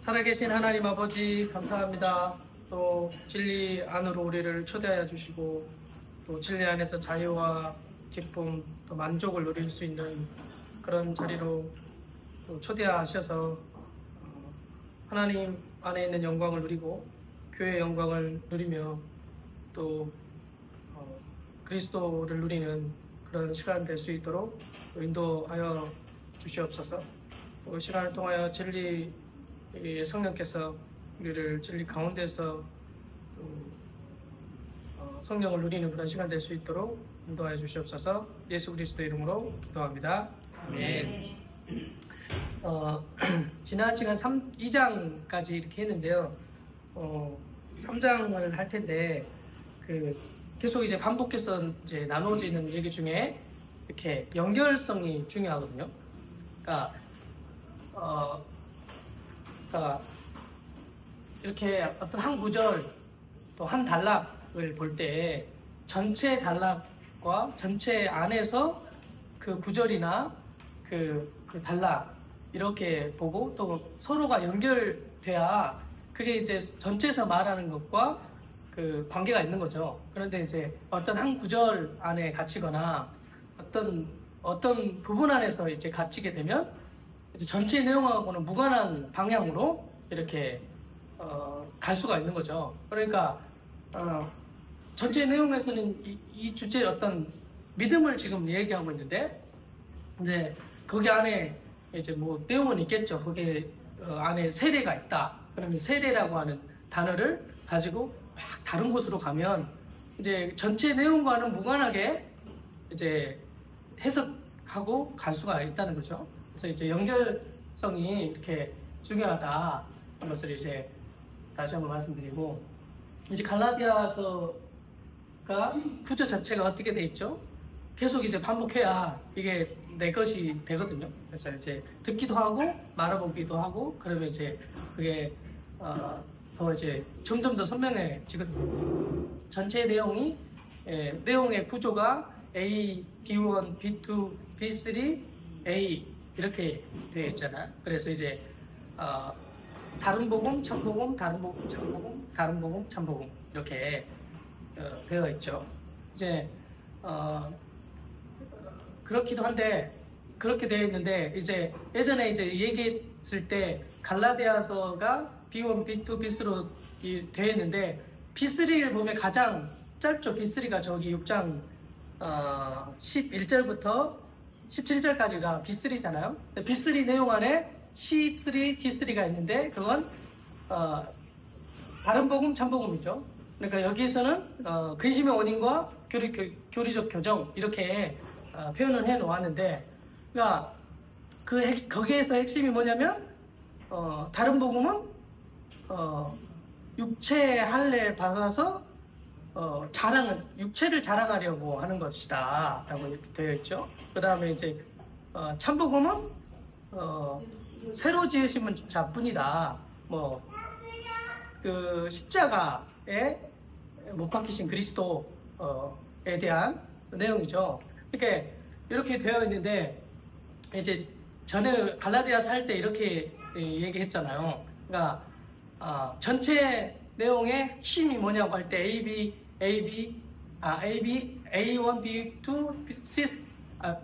살아계신 하나님 아버지 감사합니다. 또 진리 안으로 우리를 초대하여 주시고 또 진리 안에서 자유와 기쁨 또 만족을 누릴 수 있는 그런 자리로 또 초대하셔서 하나님 안에 있는 영광을 누리고 교회의 영광을 누리며 또 그리스도를 누리는 그런 시간 될 수 있도록 인도하여 주시옵소서. 또 시간을 통하여 진리의 성령께서 우리를 진리 가운데서 성령을 누리는 그런 시간 될 수 있도록 인도하여 주시옵소서. 예수 그리스도의 이름으로 기도합니다. 아멘. 지난 시간 2장까지 이렇게 했는데요. 3장을 할 텐데 계속 이제 반복해서 이제 나눠지는 얘기 중에 이렇게 연결성이 중요하거든요. 그러니까 이렇게 어떤 한 구절 또 한 단락을 볼 때 전체 단락과 전체 안에서 그 구절이나 그 단락 이렇게 보고 또 서로가 연결돼야 그게 이제 전체에서 말하는 것과 그 관계가 있는 거죠. 그런데 이제 어떤 한 구절 안에 갇히거나 어떤 부분 안에서 이제 갇히게 되면 이제 전체 내용하고는 무관한 방향으로 이렇게 갈 수가 있는 거죠. 그러니까 전체 내용에서는 이 주제의 어떤 믿음을 지금 얘기하고 있는데, 근데 거기 안에 이제 뭐 내용은 있겠죠. 거기에 안에 세례가 있다. 그러면 세례라고 하는 단어를 가지고 막 다른 곳으로 가면 이제 전체 내용과는 무관하게 이제 해석하고 갈 수가 있다는 거죠. 그래서 이제 연결성이 이렇게 중요하다 하는 것을 이제 다시 한번 말씀드리고, 이제 갈라디아서가 구조 자체가 어떻게 돼 있죠? 계속 이제 반복해야 이게 내 것이 되거든요. 그래서 이제 듣기도 하고 말아보기도 하고 그러면 이제 그게 더 이제 점점 더 선명해지거든요. 전체 내용이 내용의 구조가 A, B1, B2, B3, A 이렇게 되어 있잖아요. 그래서 이제 다른 복음, 참복음, 다른 복음, 참복음, 다른 복음, 참복음 이렇게 되어 있죠. 이제 그렇기도 한데 그렇게 되어 있는데 이제 예전에 이제 얘기했을 때 갈라디아서가 B1, B2, B3로 되어 있는데 B3를 보면 가장 짧죠. B3가 저기 6장 11절부터 17절까지가 B3잖아요. B3 내용 안에 C3, D3가 있는데 그건 다른 복음, 참복음이죠. 그러니까 여기에서는 근심의 원인과 교리적 교정 이렇게 표현을 해 놓았는데, 그러니까 거기에서 핵심이 뭐냐면 다른 복음은 육체 할례 받아서 육체를 자랑하려고 하는 것이다 라고 이렇게 되어 있죠. 그 다음에 이제 참복음은 새로 지으신 자뿐이다. 그 십자가에 못 박히신 그리스도에 대한 내용이죠. 이렇게 되어 있는데, 이제 전에 갈라디아서 할 때 이렇게 얘기했잖아요. 그러니까 전체 내용의 힘이 뭐냐고 할 때 A1, B2,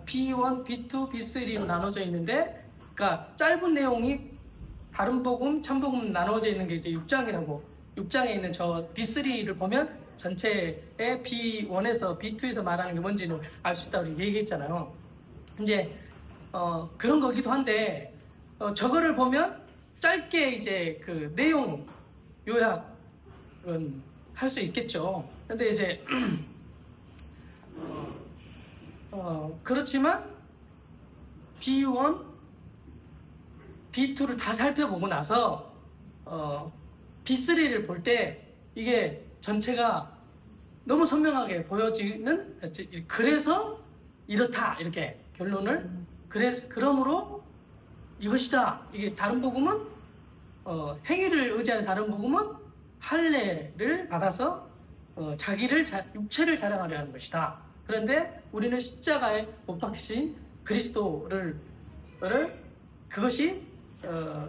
B1, B2, B3로 나눠져 있는데, 그러니까 짧은 내용이 다른 복음, 참복음 나눠져 있는 게 이제 6장이라고, 6장에 있는 저 B3를 보면 전체의 B1에서 B2에서 말하는 게 뭔지는 알 수 있다고 얘기했잖아요. 이제 그런 거기도 한데 저거를 보면 짧게 이제 그 내용 요약은 할 수 있겠죠. 근데 이제 그렇지만 B1, B2를 다 살펴보고 나서 B3를 볼 때 이게 전체가 너무 선명하게 보여지는, 그래서 이렇다 이렇게 결론을, 그러므로 이것이다. 이게 다른 복음은 행위를 의지하는 다른 복음은 할례를 받아서 육체를 자랑하려 하는 것이다. 그런데 우리는 십자가에 못 박히신 그리스도를 그것이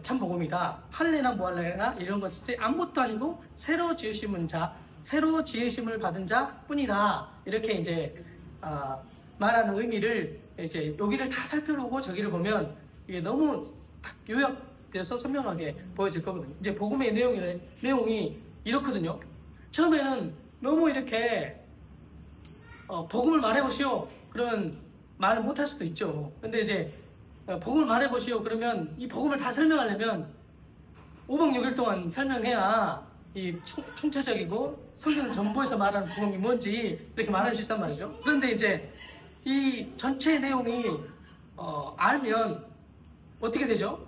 참 복음이다. 할례나 무할례나 이런 것이 아무것도 아니고 새로 지으심은 자, 새로 지으심을 받은 자뿐이다. 이렇게 이제 말하는 의미를 이제 여기를 다 살펴보고 저기를 보면 이게 너무 딱 요약돼서 선명하게 보여질 거거든요. 이제 복음의 내용이 이렇거든요. 처음에는 너무 이렇게 복음을 말해보시오. 그러면 말을 못할 수도 있죠. 근데 이제 복음을 말해보시오. 그러면 이 복음을 다 설명하려면 5박 6일 동안 설명해야 이 총체적이고 성경 전부에서 말하는 복음이 뭔지 이렇게 말할 수 있단 말이죠. 그런데 이제 이 전체 내용이 알면 어떻게 되죠?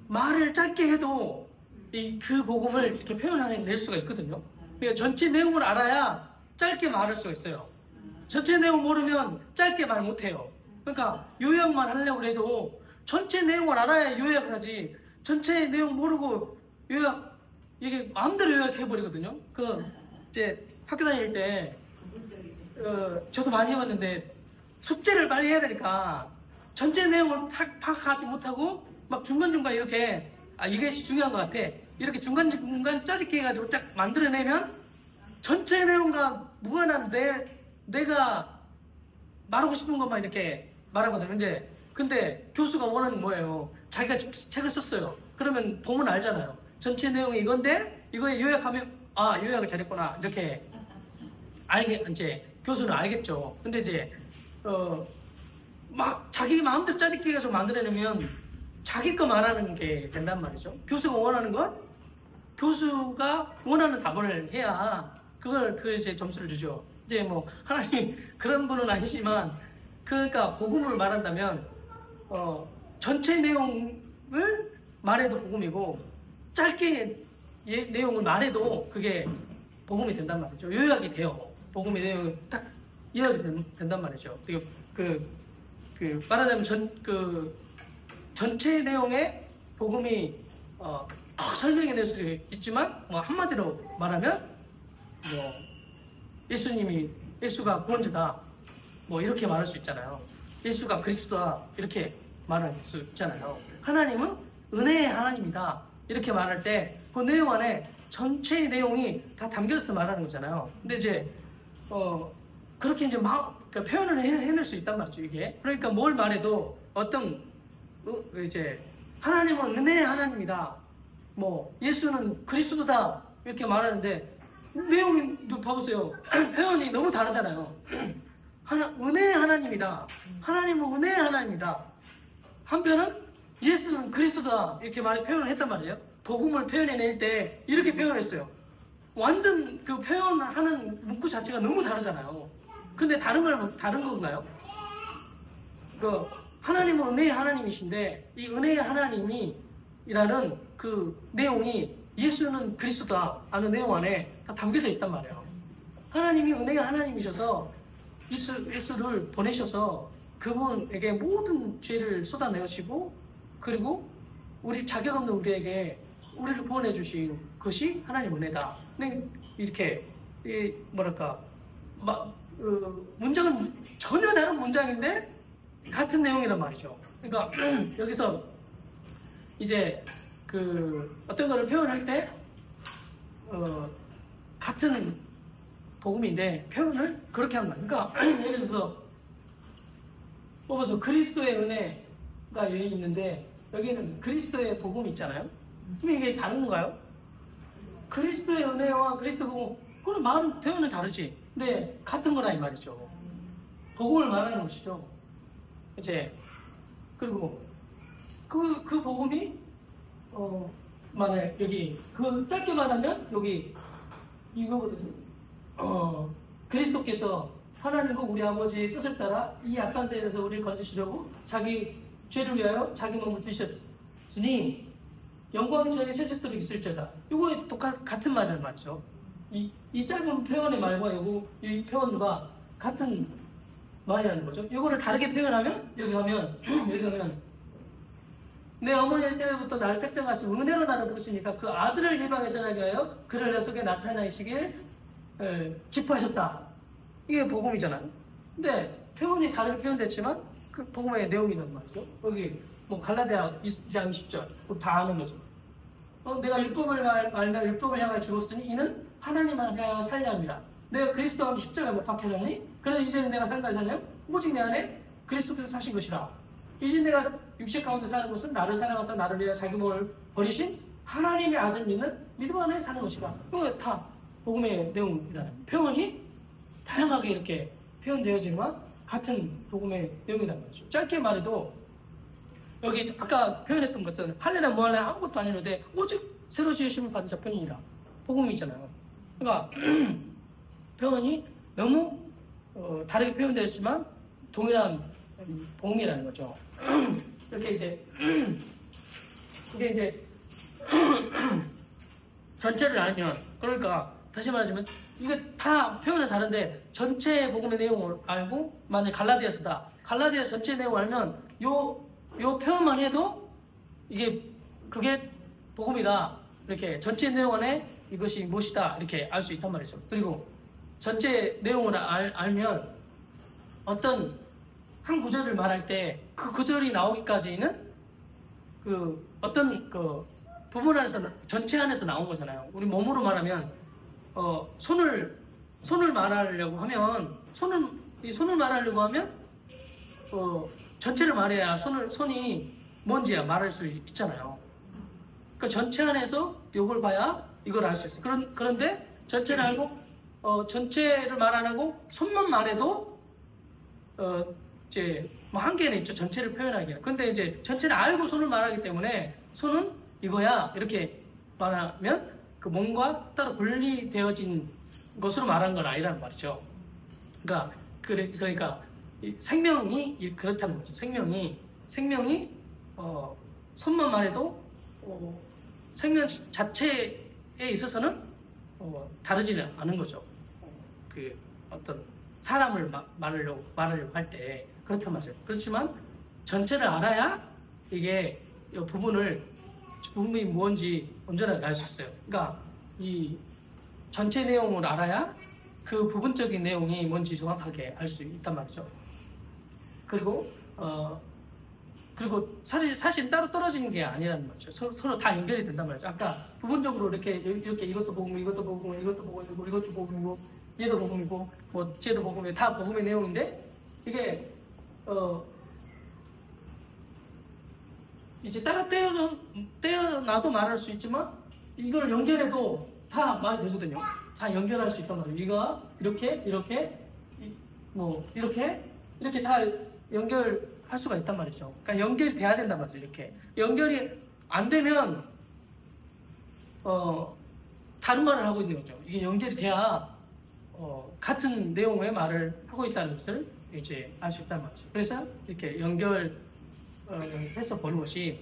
말을 짧게 해도 그 복음을 이렇게 표현해낼 수가 있거든요. 그러니까 전체 내용을 알아야 짧게 말할 수가 있어요. 전체 내용 모르면 짧게 말 못해요. 그러니까 요약만 하려고 해도 전체 내용을 알아야 요약을 하지. 전체 내용 모르고 요약 이게 마음대로 요약해버리거든요. 이제 학교 다닐 때 저도 많이 해봤는데 숙제를 빨리 해야 되니까 전체 내용을 탁 파악하지 못하고 막 중간중간 이렇게 이게 중요한 것 같아. 이렇게 중간중간 짜집게 해가지고 쫙 만들어내면 전체 내용과 무관한 내가 말하고 싶은 것만 이렇게 말하거든요. 이제 근데 교수가 원하는 뭐예요? 자기가 책을 썼어요. 그러면 보면 알잖아요. 전체 내용이 이건데 이거에 요약하면 요약을 잘했구나 이렇게 이제 교수는 알겠죠. 근데 이제 막 자기 마음대로 짜집기 해가지고 만들어내면 자기 거 말하는 게 된단 말이죠. 교수가 원하는 건 교수가 원하는 답을 해야 그걸 이제 점수를 주죠. 이제 뭐 하나님 그런 분은 아니지만 그러니까 복음을 말한다면 전체 내용을 말해도 복음이고 짧게 내용을 말해도 그게 복음이 된단 말이죠. 요약이 돼요. 복음의 내용이 딱 요약이 된단 말이죠. 말하자면 전체 내용의 복음이 설명해낼 수 있지만 뭐 한마디로 말하면 예수가 구원자다 뭐 이렇게 말할 수 있잖아요. 예수가 그리스도다 이렇게 말할 수 있잖아요. 하나님은 은혜의 하나님이다 이렇게 말할 때 그 내용 안에 전체의 내용이 다 담겨서 말하는 거잖아요. 근데 이제 그렇게 이제 그러니까 표현을 해낼 수 있단 말이죠. 이게 그러니까 뭘 말해도 이제 하나님은 은혜의 하나님이다 뭐 예수는 그리스도다 이렇게 말하는데 내용이 봐보세요. 표현이 너무 다르잖아요. 은혜의 하나님이다. 하나님은 은혜의 하나님이다. 한편은 예수는 그리스도다 이렇게 표현을 했단 말이에요. 복음을 표현해낼 때 이렇게 표현했어요. 완전 그 표현하는 문구 자체가 너무 다르잖아요. 근데 다른 건가요? 하나님은 은혜의 하나님이신데 이 은혜의 하나님이라는 그 내용이 예수는 그리스도다 하는 내용 안에 다 담겨져 있단 말이에요. 하나님이 은혜의 하나님이셔서 예수를 보내셔서 그분에게 모든 죄를 쏟아내시고 그리고 자격 없는 우리를 구원해 주신 것이 하나님 은혜다. 이렇게 문장은 전혀 다른 문장인데 같은 내용이란 말이죠. 그러니까 여기서 이제 어떤 거를 표현할 때 같은 복음인데 표현을 그렇게 하는 거예요. 그러니까 예를 들어서 뽑아서 그리스도의 은혜가 여기 있는데 여기는 그리스도의 복음이 있잖아요. 그럼 이게 다른 건가요? 그리스도의 은혜와 그리스도 복음 그건 말은 표현은 다르지. 근데 같은 거라 이 말이죠. 복음을 말하는 것이죠. 이제 그리고 그 복음이 만약 여기 짧게 말하면 여기 이거거든요. 그리스도께서 하나님과 우리 아버지의 뜻을 따라 이 악한 세대에서 우리를 건지시려고 자기 죄를 위하여 자기 몸을 드셨으니 영광이 저에게 세세토록 있을지어다. 이거 같은 말을 맞죠. 이 짧은 표현의 말과 이 표현과 같은 말이라는 거죠. 이거를 다르게 표현하면 여기 가면 내 어머니의 때부터 나를 택정하신 은혜로 나를 부르시니까 그 아들을 이방에 전하게 하여 그를 내 속에 나타나시길 기뻐하셨다. 이게 복음이잖아요. 근데 표현이 다르게 표현됐지만 그 복음의 내용이란 말이죠. 여기 뭐 갈라디아 2장 20절 다 아는 거죠. 내가 율법을 알며 율법을 향하여 죽었으니 이는 하나님을 향하여 살려 합니다. 내가 그리스도와 함께 십자가에 못 박혀졌니? 그래서 이제는 내가 산다지 살려? 오직 내 안에 그리스도께서 사신 것이라. 이제 내가 육체 가운데 사는 것은 나를 사랑하사 나를 위하여 자기 몸을 버리신 하나님의 아들 믿는 믿음 안에 사는 것이라. 이거 다 복음의 내용이라는 표현이 다양하게 이렇게 표현되어지지만 같은 복음의 내용이라는 거죠. 짧게 말해도 여기 아까 표현했던 것처럼 할례나 무할례 아무것도 아니는데 오직 새로 지으심을 받은 자 편이니라. 복음이잖아요. 그러니까 표현이 너무 다르게 표현되었지만 동일한 복음이라는 거죠. 이렇게 이제 그게 이제 전체를 알면, 그러니까 다시 말하자면 이게 다 표현은 다른데 전체 복음의 내용을 알고, 만약 갈라디아서다, 갈라디아 전체 내용을 알면 요 표현만 해도 그게 복음이다, 이렇게 전체 내용 안에 이것이 무엇이다 이렇게 알 수 있단 말이죠. 그리고 전체 내용을 알면 어떤 한 구절을 말할 때 그 구절이 나오기까지는 그 어떤 그 부분 안에서, 전체 안에서 나온 거잖아요. 우리 몸으로 말하면 손을 말하려고 하면 손을 말하려고 하면 전체를 말해야 손이 뭔지야 말할 수 있잖아요. 그러니까 전체 안에서 이걸 봐야 이걸 알 수 있어. 그런데 전체를 알고 전체를 말 안 하고 손만 말해도 이제 뭐 한계는 있죠. 전체를 표현하기는. 근데 이제 전체를 알고 손을 말하기 때문에 손은 이거야 이렇게 말하면 그 몸과 따로 분리되어진 것으로 말하는 건 아니라는 말이죠. 그러니까 생명이 그렇다는 거죠. 생명이 손만 말해도 생명 자체에 있어서는 다르지는 않은 거죠. 그 어떤 사람을 말하려고 할 때 그렇단 말이죠. 그렇지만 전체를 알아야 이게 이 부분이 뭔지 온전하게 알 수 있어요. 그러니까 이 전체 내용을 알아야 그 부분적인 내용이 뭔지 정확하게 알 수 있단 말이죠. 그리고 사실 따로 떨어지는 게 아니라는 거죠. 서로 다 연결이 된단 말이죠. 아까 부분적으로 이렇게 이것도 복음, 이것도 복음, 이것도 복음이고, 이것도 복음이고, 얘도 복음이고, 뭐 쟤도 복음이고, 다 복음의 내용인데 이게 이제 따로 떼어놔도 말할 수 있지만 이걸 연결해도 다 말이 되거든요. 다 연결할 수 있단 말이에요. 이거 이렇게 다 연결할 수가 있단 말이죠. 그러니까 연결이 돼야 된단 말이죠. 이렇게 연결이 안 되면 다른 말을 하고 있는 거죠. 이게 연결이 돼야 같은 내용의 말을 하고 있다는 것을 이제 알 수 있단 말이죠. 그래서 이렇게 연결해서 보는 것이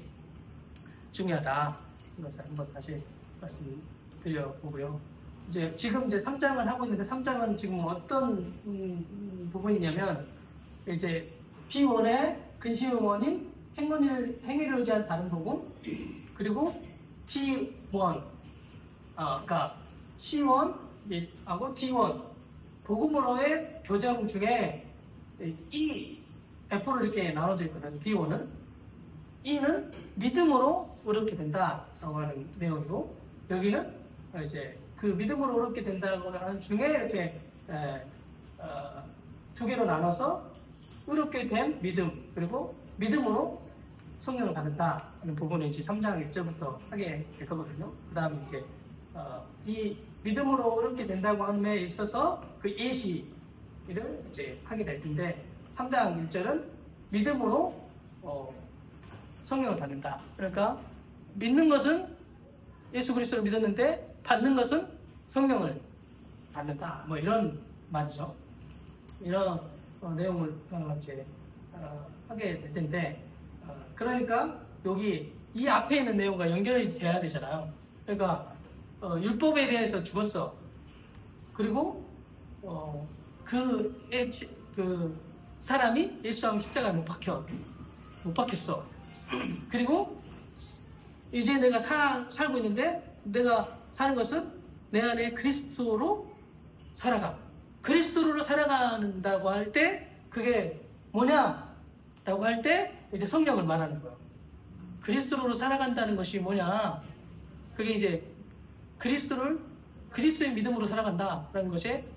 중요하다. 이것을 한번 다시 말씀드려보고요. 지금 3장을 하고 있는데 3장은 지금 어떤 부분이냐면 이제 P1의 근시음원이 행위를 의지한 다른 복음, 그리고 T1 그러니까 C1하고 T1 복음으로의 교정 중에 F로 이렇게 나눠져 있거든요. D1은 E는 믿음으로 의롭게 된다라고 하는 내용이고, 여기는 이제 그 믿음으로 의롭게 된다고 하는 중에 이렇게 두 개로 나눠서 의롭게 된 믿음, 그리고 믿음으로 성령을 받는다 하는 부분을 이제 3장 1절부터 하게 될 거거든요. 그 다음에 이제 이 믿음으로 의롭게 된다고 하는 데 있어서 그 예시를 이제 하게 될 텐데, 3장 1절은 믿음으로 성령을 받는다. 그러니까 믿는 것은 예수 그리스도를 믿었는데 받는 것은 성령을 받는다. 뭐 이런 말이죠. 이런 내용을 이제 하게 될 텐데, 그러니까 여기 이 앞에 있는 내용과 연결이 돼야 되잖아요. 그러니까 율법에 대해서 죽었어. 그리고 그 사람이 예수와 십자가에 못 박혔어. 그리고 이제 내가 살고 있는데, 내가 사는 것은 내 안에 그리스도로 살아가. 그리스도로 살아간다고 할 때 그게 뭐냐라고 할 때 이제 성령을 말하는 거예요. 그리스도로 살아간다는 것이 뭐냐? 그게 이제 그리스도의 믿음으로 살아간다라는 것에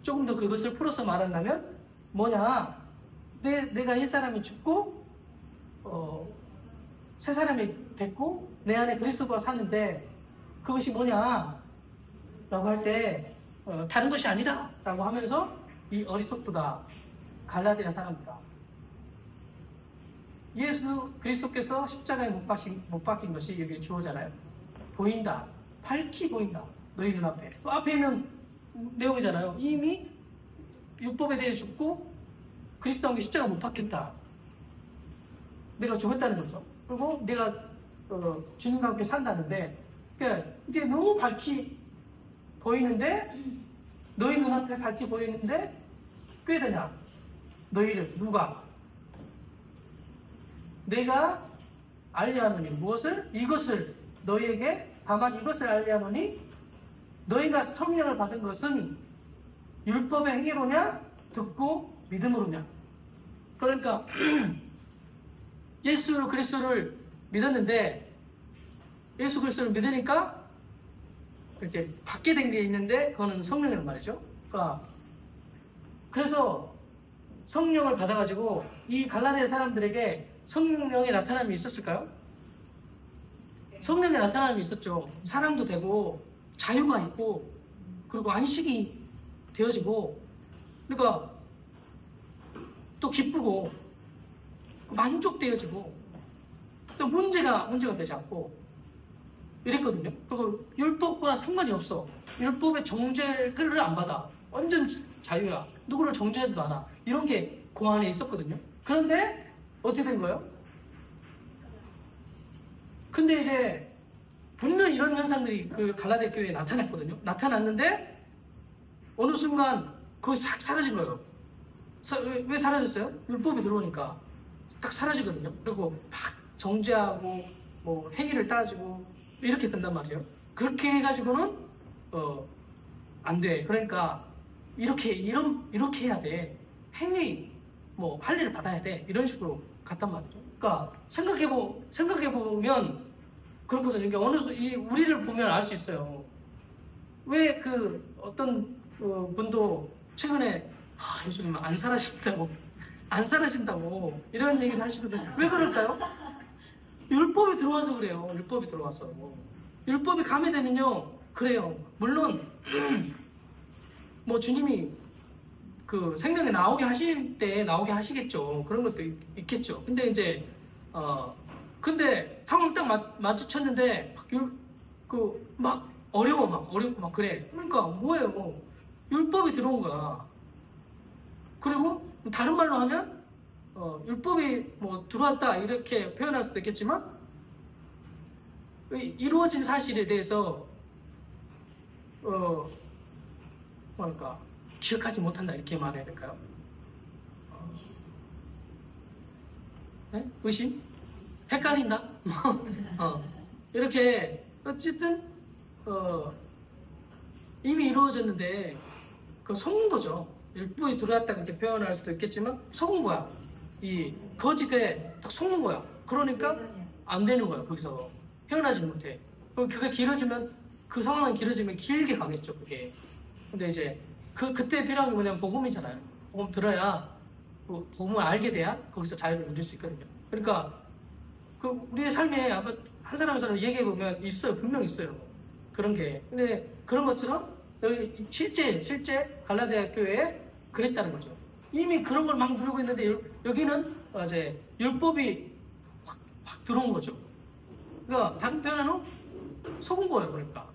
조금 더 그것을 풀어서 말한다면 뭐냐? 내가 이 사람이 죽고 새 사람이 됐고 내 안에 그리스도가 사는데 그것이 뭐냐? 라고 할 때 다른 것이 아니다 라고 하면서 이 어리석도다 갈라디아 사람이다. 예수 그리스도께서 십자가에 못 박힌 것이 여기 주어잖아요. 보인다. 밝히 보인다. 너희 눈앞에. 그 앞에 있는 내용이잖아요. 이미 율법에 대해 죽고 그리스도와 함께 십자가 못 박혔다. 내가 죽었다는 거죠. 그리고 내가 주님과 함께 산다는데 그러니까 이게 너무 밝히 보이는데 너희 눈앞에 밝히 보이는데 꽤 되냐? 너희를 누가? 내가 알려하노니 무엇을? 이것을 너희에게 다만 이것을 알려하노니 너희가 성령을 받은 것은 율법의 행위로냐? 듣고 믿음으로냐? 그러니까 예수 그리스도를 믿었는데 예수 그리스도를 믿으니까 이제 받게 된 게 있는데 그거는 성령이란 말이죠. 그러니까 그래서 성령을 받아가지고 이 갈라디아 사람들에게 성령의 나타남이 있었을까요? 성령의 나타남이 있었죠. 사랑도 되고 자유가 있고 그리고 안식이 되어지고 그러니까 또 기쁘고 만족되어지고 또 문제가 되지 않고 이랬거든요. 그리고 율법과 상관이 없어. 율법의 정죄를 안 받아. 완전 자유야. 누구를 정죄하지도 않아. 이런 게 그 안에 있었거든요. 그런데 어떻게 된 거예요? 근데 이제 분명히 이런 현상들이 그 갈라디아 교회에 나타났거든요. 나타났는데 어느 순간 그거 싹 사라진 거예요. 왜 사라졌어요? 율법이 들어오니까 딱 사라지거든요. 그리고 막 정죄하고 뭐 행위를 따지고 이렇게 된단 말이에요. 그렇게 해가지고는 안 돼. 그러니까 이렇게 해야 돼. 행위 뭐 할 일을 받아야 돼. 이런 식으로 갔단 말이죠. 그러니까 생각해 보면 그렇거든요. 그러니까 우리를 보면 알 수 있어요. 왜 그 어떤 분도 최근에 요즘 안 살아신다고 이런 얘기를 하시거든요. 왜 그럴까요? 율법이 들어와서 그래요. 율법이 들어와서. 율법이 가미되면요. 그래요. 물론 뭐 주님이 그 생명에 나오게 하실 때 나오게 하시겠죠. 그런 것도 있겠죠. 근데 이제 근데 상황 딱 마주쳤는데 막 어렵고 막 그래. 그러니까 뭐예요? 율법이 들어온 거야. 그리고 다른 말로 하면 율법이 뭐 들어왔다 이렇게 표현할 수도 있겠지만 이루어진 사실에 대해서 뭐랄까 기억하지 못한다 이렇게 말해야 될까요? 네? 의심? 헷갈린다? 이렇게 어쨌든 이미 이루어졌는데 그 속은 거죠. 율법이 들어왔다 그렇게 표현할 수도 있겠지만 속은 거야. 이 거짓에 딱 속는 거야. 그러니까 안 되는 거야. 거기서 표현하지 못해. 그게 길어지면 그 상황이 길어지면 길게 가겠죠. 그게. 근데 이제 그때 필요한 게 뭐냐면 복음이잖아요. 복음 들어야 복음을 알게 돼야 거기서 자유를 누릴 수 있거든요. 그러니까 우리의 삶에 아마 한 사람에서 얘기해 보면 있어요. 분명 있어요. 그런 게. 근데 그런 것처럼 여기 실제 갈라디아 교회에 그랬다는 거죠. 이미 그런 걸 막 누리고 있는데 여기는 이제 율법이 확 들어온 거죠. 그러니까 다른 표현은 속은 거예요. 그러니까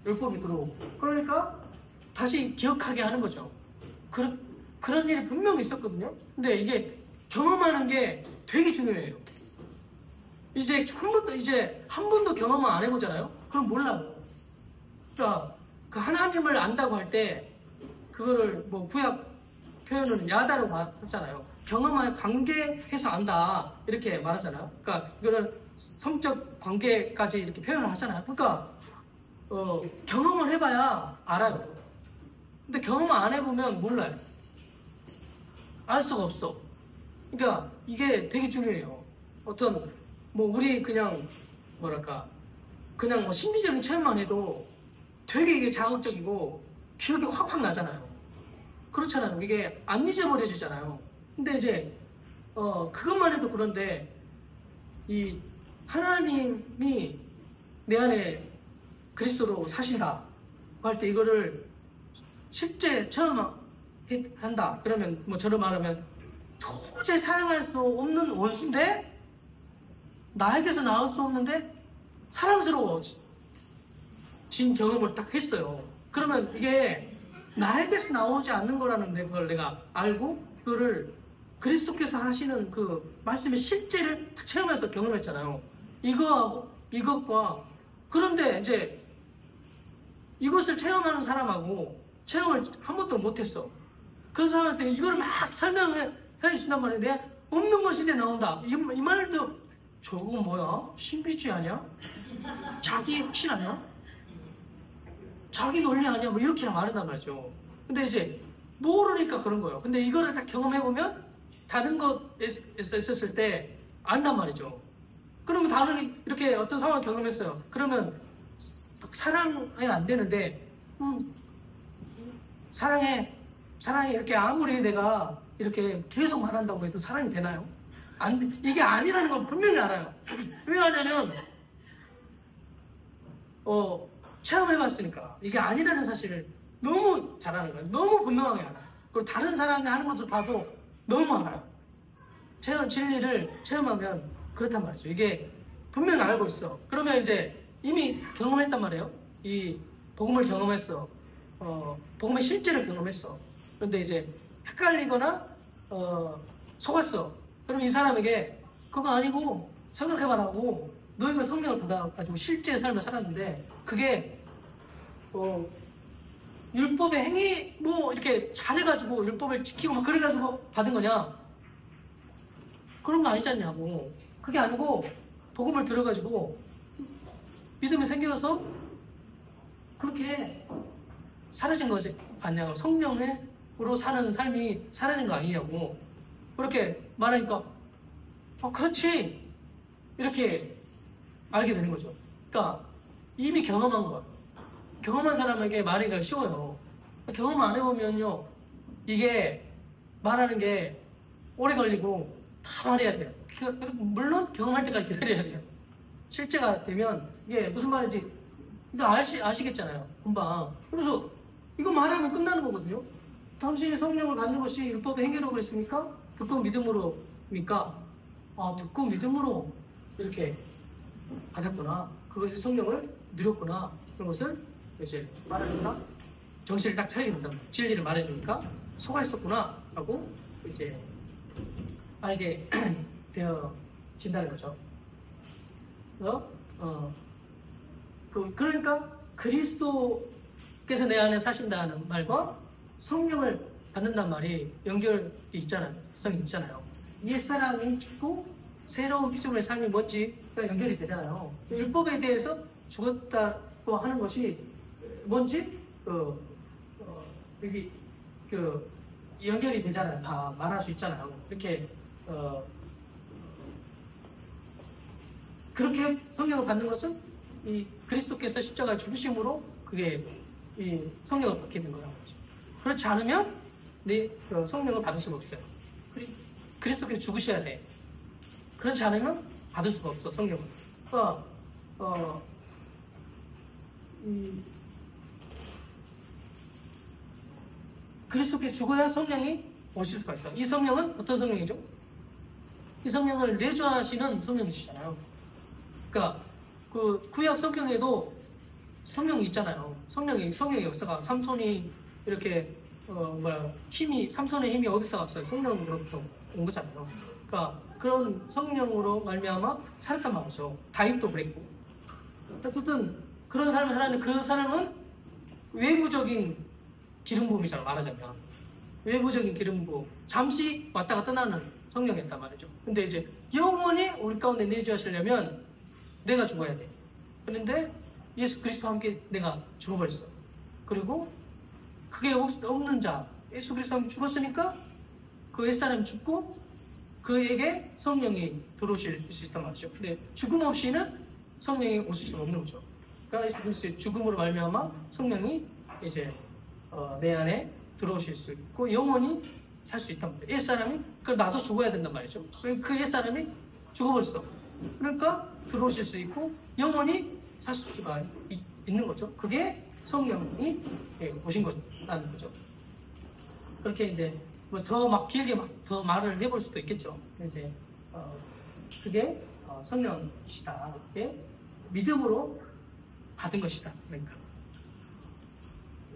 율법이 들어오고 그러니까 다시 기억하게 하는 거죠. 그런 일이 분명히 있었거든요. 근데 이게 경험하는 게 되게 중요해요. 이제 한 번도 경험을 안 해보잖아요. 그럼 몰라요. 그러니까 그 하나님을 안다고 할 때 그거를 뭐 구약 표현은 야다로 봤잖아요. 경험한 관계에서 안다 이렇게 말하잖아요. 그러니까 이거는 성적 관계까지 이렇게 표현을 하잖아요. 그러니까 경험을 해봐야 알아요. 근데 경험을 안 해보면 몰라요. 알 수가 없어. 그러니까 이게 되게 중요해요. 어떤 뭐 우리 그냥 뭐랄까 그냥 뭐 신비적인 체험만 해도 되게 이게 자극적이고 기억이 확확 나잖아요. 그렇잖아요. 이게 안 잊어버려지잖아요. 근데 이제 그것만 해도 그런데 이 하나님이 내 안에 그리스도로 사신다 할 때 이거를 실제 체험한다 그러면 뭐 저를 말하면 도저히 사랑할 수 없는 원수인데 나에게서 나올 수 없는데 사랑스러워진 경험을 딱 했어요. 그러면 이게 나에게서 나오지 않는 거라는 걸 내가 알고 그거를 그리스도께서 하시는 그 말씀의 실제를 딱 체험해서 경험했잖아요. 이것과 그런데 이제 이것을 체험하는 사람하고 체험을 한 번도 못했어. 그 사람한테 이걸 막 설명해 주신단 말이야. 내가 없는 것인데 나온다. 이 말도 저거 뭐야? 신비주의 아니야? 자기 확신 아니야? 자기 논리 아니야? 뭐 이렇게 말한단 말이죠. 근데 이제 모르니까 그런 거예요. 근데 이거를 딱 경험해보면 다른 것에서 있었을 때 안단 말이죠. 그러면 다른 이렇게 어떤 상황을 경험했어요. 그러면 사랑이 안 되는데 사랑해 이렇게 아무리 내가 이렇게 계속 말한다고 해도 사랑이 되나요? 이게 아니라는 걸 분명히 알아요. 왜냐하면 체험해봤으니까 이게 아니라는 사실을 너무 잘 아는 거예요. 너무 분명하게 알아요. 그리고 다른 사람이 하는 것을 봐도 너무 알아요. 진리를 체험하면 그렇단 말이죠. 이게 분명히 알고 있어. 그러면 이제 이미 경험했단 말이에요. 이 복음을 경험했어. 복음의 실제를 경험했어. 그런데 이제 헷갈리거나 속았어. 그럼 이 사람에게 그거 아니고 생각해봐라고 너희가 성경을 받아가지고 실제 삶을 살았는데 그게 율법의 행위 뭐 이렇게 잘해가지고 율법을 지키고 막 그래가지고 받은 거냐? 그런 거 아니지 않냐고. 그게 아니고 복음을 들어가지고 믿음이 생겨서 그렇게 사라진 거지 아니냐고. 성령으로 사는 삶이 사라진 거 아니냐고. 그렇게 말하니까 그렇지 이렇게 알게 되는 거죠. 그러니까 이미 경험한 거야. 경험한 사람에게 말하기가 쉬워요. 경험 안 해보면요 이게 말하는 게 오래 걸리고 다 말해야 돼요. 물론 경험할 때까지 기다려야 돼요. 실제가 되면 이게 무슨 말인지 아시겠잖아요. 금방. 그래서 이거 말하면 끝나는 거거든요. 당신이 성령을 받는 것이 율법의 행위라고 그랬습니까? 듣고 믿음으로입니까? 듣고 믿음으로 이렇게 받았구나. 그것이 성령을 누렸구나. 그런 것을 이제 말하니까 정신을 딱 차리게 된다. 진리를 말해주니까 속았었구나 라고 이제 알게 되어진다는 거죠. 그러니까 그리스도께서 내 안에 사신다는 말과 성령을 받는다는 말이 연결이 있잖아요. 성이 있잖아요. 옛사람이 죽고 새로운 피조물의 삶이 뭔지가 연결이 되잖아요. 율법에 대해서 죽었다고 하는 것이 뭔지 여기 연결이 되잖아요. 다 말할 수 있잖아요. 이렇게 그렇게 성령을 받는 것은 이 그리스도께서 십자가에 죽으심으로 그게 이 성령을 받게 된 거라는 거죠. 그렇지 않으면 성령을 받을 수가 없어요. 그리스도께서 죽으셔야 돼. 그렇지 않으면 받을 수가 없어 성령을. 그리스도께서 죽어야 성령이 오실 수가 있어요. 이 성령은 어떤 성령이죠? 이 성령을 내주하시는 성령이시잖아요. 그러니까 그 구약 성경에도 성령이 있잖아요. 성령의 역사가 삼손이 이렇게 삼손의 힘이 어디서 왔어요? 성령으로부터 온 거잖아요. 그러니까 그런 성령으로 말미암아 살았단 말이죠. 다윗도 그랬고. 어쨌든 그런 삶을 살았는데 그 사람은 외부적인 기름 부음이잖아 말하자면. 외부적인 기름 부음. 잠시 왔다가 떠나는 성령이었단 말이죠. 근데 이제 영원히 우리 가운데 내주하시려면 내가 죽어야 돼. 그런데 예수 그리스도와 함께 내가 죽어버렸어. 그리고 그게 없는 자, 예수 그리스도와 함께 죽었으니까 그 옛사람이 죽고 그에게 성령이 들어오실 수 있단 말이죠. 근데 죽음 없이는 성령이 오실 수가 없는 거죠. 그러니까 예수 그리스도의 죽음으로 말미암아 성령이 이제 내 안에 들어오실 수 있고 영원히 살 수 있단 말이에요. 옛사람이 그 나도 죽어야 된단 말이죠. 그 옛사람이 죽어버렸어. 그러니까 들어오실 수 있고 영원히 살 수가 있는 거죠. 그게 성령이 오신 거라는 거죠. 그렇게 이제 뭐 더 막 길게 더 말을 해볼 수도 있겠죠. 이제 그게 성령이시다. 그게 믿음으로 받은 것이다. 그러니까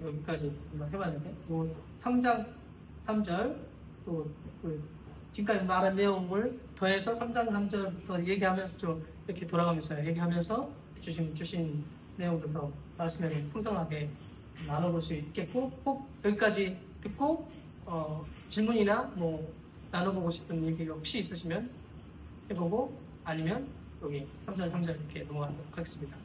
여기까지 한번 해봤는데, 뭐 3장 3절 또그 지금까지 말한 내용을 더해서 3장 3절부터 얘기하면서 좀 이렇게 돌아가면서 얘기하면서 주신 내용을 더 말씀을 풍성하게 나눠볼 수 있겠고, 꼭 여기까지 듣고 질문이나 뭐 나눠보고 싶은 얘기 혹시 있으시면 해보고, 아니면 여기 3절 3절 이렇게 넘어가도록 하겠습니다.